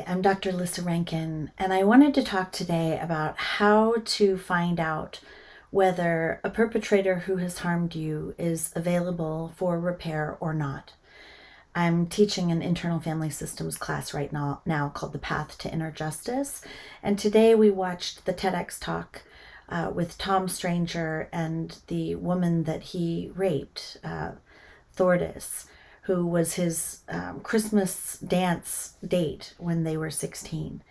I'm Dr. Lissa Rankin, and I wanted to talk today about how to find out whether a perpetrator who has harmed you is available for repair or not. I'm teaching an internal family systems class right now called The Path to Inner Justice, and today we watched the TEDx talk with Tom Stranger and the woman that he raped, Thordis, who was his Christmas dance date when they were 16.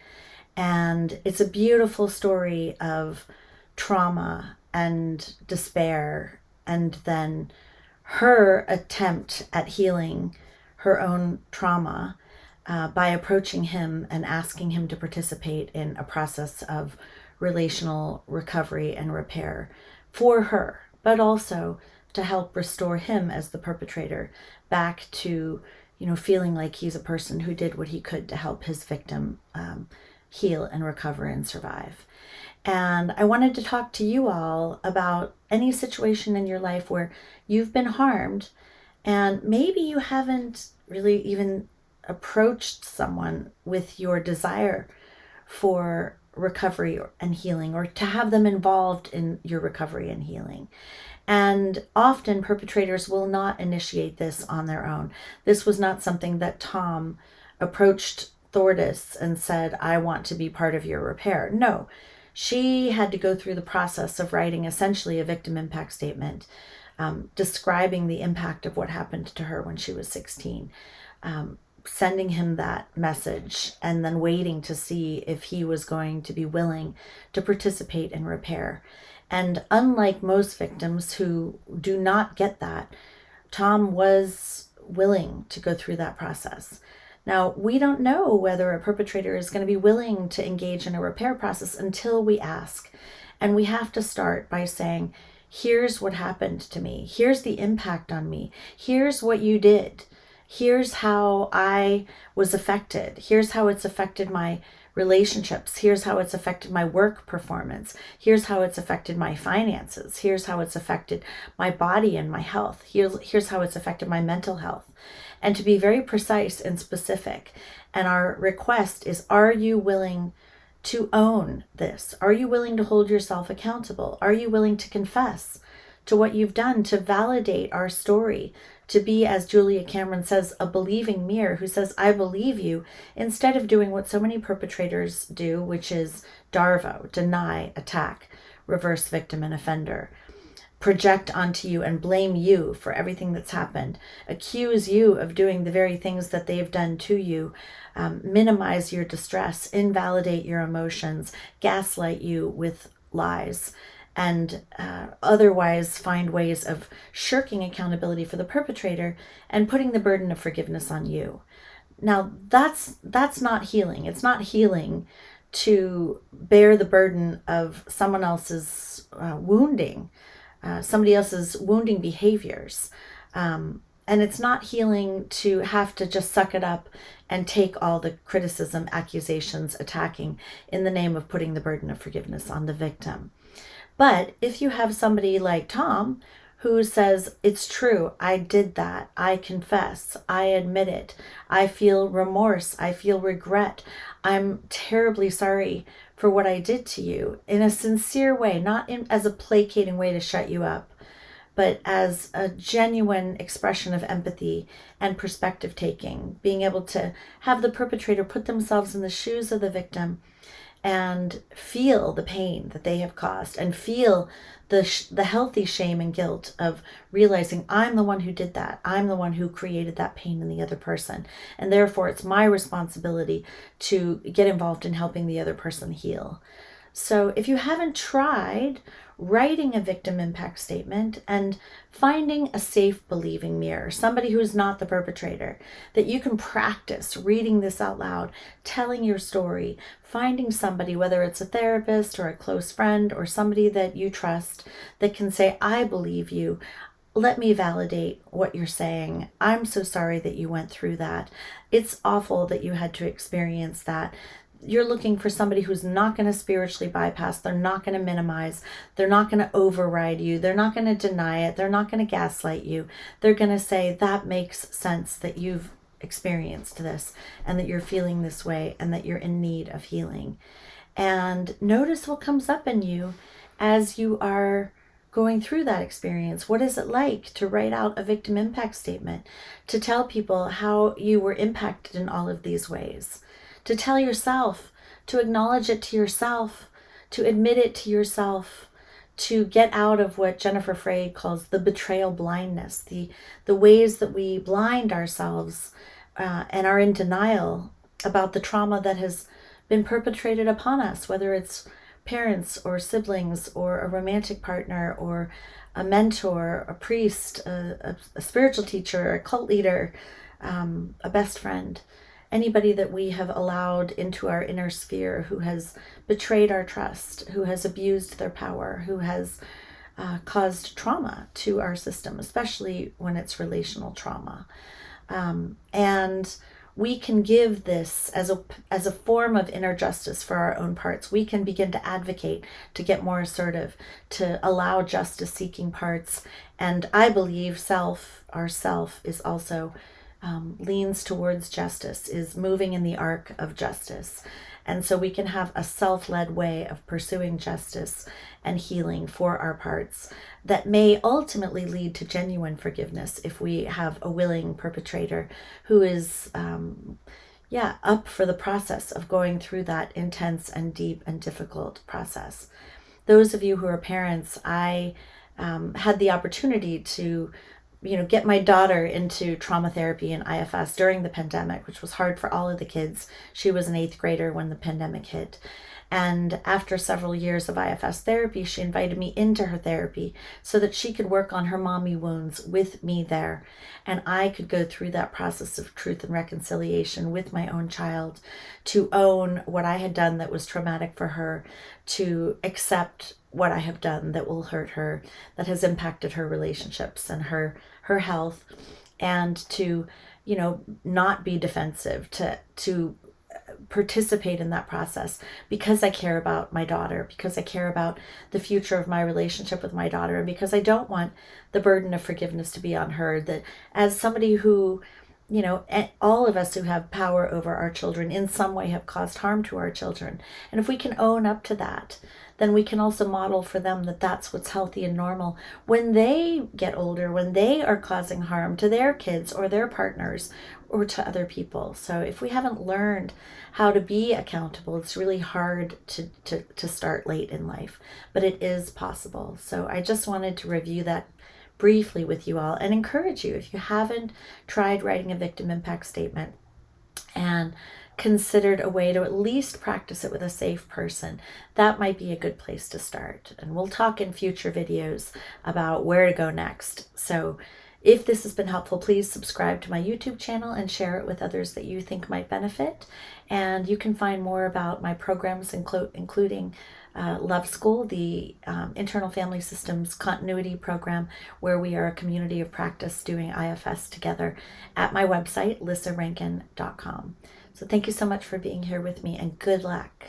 And it's a beautiful story of trauma and despair, and then her attempt at healing her own trauma by approaching him and asking him to participate in a process of relational recovery and repair for her, but also to help restore him as the perpetrator back to, feeling like he's a person who did what he could to help his victim heal and recover and survive. And I wanted to talk to you all about any situation in your life where you've been harmed and maybe you haven't really even approached someone with your desire for recovery and healing, or to have them involved in your recovery and healing. And often perpetrators will not initiate this on their own. This was not something that Tom approached Thordis and said, I want to be part of your repair. No, she had to go through the process of writing essentially a victim impact statement, describing the impact of what happened to her when she was 16, sending him that message, and then waiting to see if he was going to be willing to participate in repair. And unlike most victims who do not get that, Tom was willing to go through that process. Now, we don't know whether a perpetrator is going to be willing to engage in a repair process until we ask. And we have to start by saying, here's what happened to me. Here's the impact on me. Here's what you did. Here's how I was affected. Here's how it's affected my relationships. Here's how it's affected my work performance. Here's how it's affected my finances. Here's how it's affected my body and my health. Here's how it's affected my mental health. And to be very precise and specific. And our request is, are you willing to own this? Are you willing to hold yourself accountable? Are you willing to confess to what you've done, to validate our story, to be, as Julia Cameron says, a believing mirror who says, I believe you, instead of doing what so many perpetrators do, which is DARVO, deny, attack, reverse victim and offender, project onto you and blame you for everything that's happened, accuse you of doing the very things that they've done to you, minimize your distress, invalidate your emotions, gaslight you with lies, and otherwise find ways of shirking accountability for the perpetrator and putting the burden of forgiveness on you. Now, that's not healing. It's not healing to bear the burden of someone else's wounding, somebody else's wounding behaviors. And it's not healing to have to just suck it up and take all the criticism, accusations, attacking in the name of putting the burden of forgiveness on the victim. But if you have somebody like Tom who says, it's true, I did that, I confess, I admit it, I feel remorse, I feel regret, I'm terribly sorry for what I did to you, in a sincere way, not as a placating way to shut you up, but as a genuine expression of empathy and perspective taking, being able to have the perpetrator put themselves in the shoes of the victim and feel the pain that they have caused, and feel the healthy shame and guilt of realizing I'm the one who did that. I'm the one who created that pain in the other person. And therefore, it's my responsibility to get involved in helping the other person heal. So if you haven't tried writing a victim impact statement and finding a safe believing mirror, somebody who is not the perpetrator, that you can practice reading this out loud, telling your story, finding somebody, whether it's a therapist or a close friend or somebody that you trust, that can say, I believe you. Let me validate what you're saying. I'm so sorry that you went through that. It's awful that you had to experience that. You're looking for somebody who's not going to spiritually bypass. They're not going to minimize. They're not going to override you. They're not going to deny it. They're not going to gaslight you. They're going to say, that makes sense that you've experienced this and that you're feeling this way and that you're in need of healing. And notice what comes up in you as you are going through that experience. What is it like to write out a victim impact statement, to tell people how you were impacted in all of these ways, to tell yourself, to acknowledge it to yourself, to admit it to yourself, to get out of what Jennifer Freyd calls the betrayal blindness, the ways that we blind ourselves and are in denial about the trauma that has been perpetrated upon us, whether it's parents or siblings or a romantic partner or a mentor, a priest, a spiritual teacher, a cult leader, a best friend, anybody that we have allowed into our inner sphere who has betrayed our trust, who has abused their power, who has caused trauma to our system, especially when it's relational trauma. And we can give this as a form of inner justice for our own parts. We can begin to advocate, to get more assertive, to allow justice-seeking parts. And I believe our self is also leans towards justice, is moving in the arc of justice. And so we can have a self-led way of pursuing justice and healing for our parts that may ultimately lead to genuine forgiveness if we have a willing perpetrator who is up for the process of going through that intense and deep and difficult process. Those of you who are parents, I had the opportunity to get my daughter into trauma therapy and IFS during the pandemic, which was hard for all of the kids. She was an 8th grader when the pandemic hit. And after several years of IFS therapy, she invited me into her therapy so that she could work on her mommy wounds with me there. And I could go through that process of truth and reconciliation with my own child, to own what I had done that was traumatic for her, to accept what I have done that will hurt her, that has impacted her relationships and her health, and to, not be defensive, to participate in that process because I care about my daughter, because I care about the future of my relationship with my daughter, and because I don't want the burden of forgiveness to be on her. That as somebody who, all of us who have power over our children in some way have caused harm to our children. And if we can own up to that, then we can also model for them that that's what's healthy and normal when they get older, when they are causing harm to their kids or their partners or to other people. So if we haven't learned how to be accountable, it's really hard to start late in life, but it is possible. So I just wanted to review that briefly with you all and encourage you, if you haven't tried writing a victim impact statement and considered a way to at least practice it with a safe person, that might be a good place to start. And we'll talk in future videos about where to go next. So if this has been helpful, please subscribe to my YouTube channel and share it with others that you think might benefit. And you can find more about my programs, including Love School, the Internal Family Systems Continuity Program, where we are a community of practice doing IFS together, at my website, lissarankin.com. So thank you so much for being here with me, and good luck.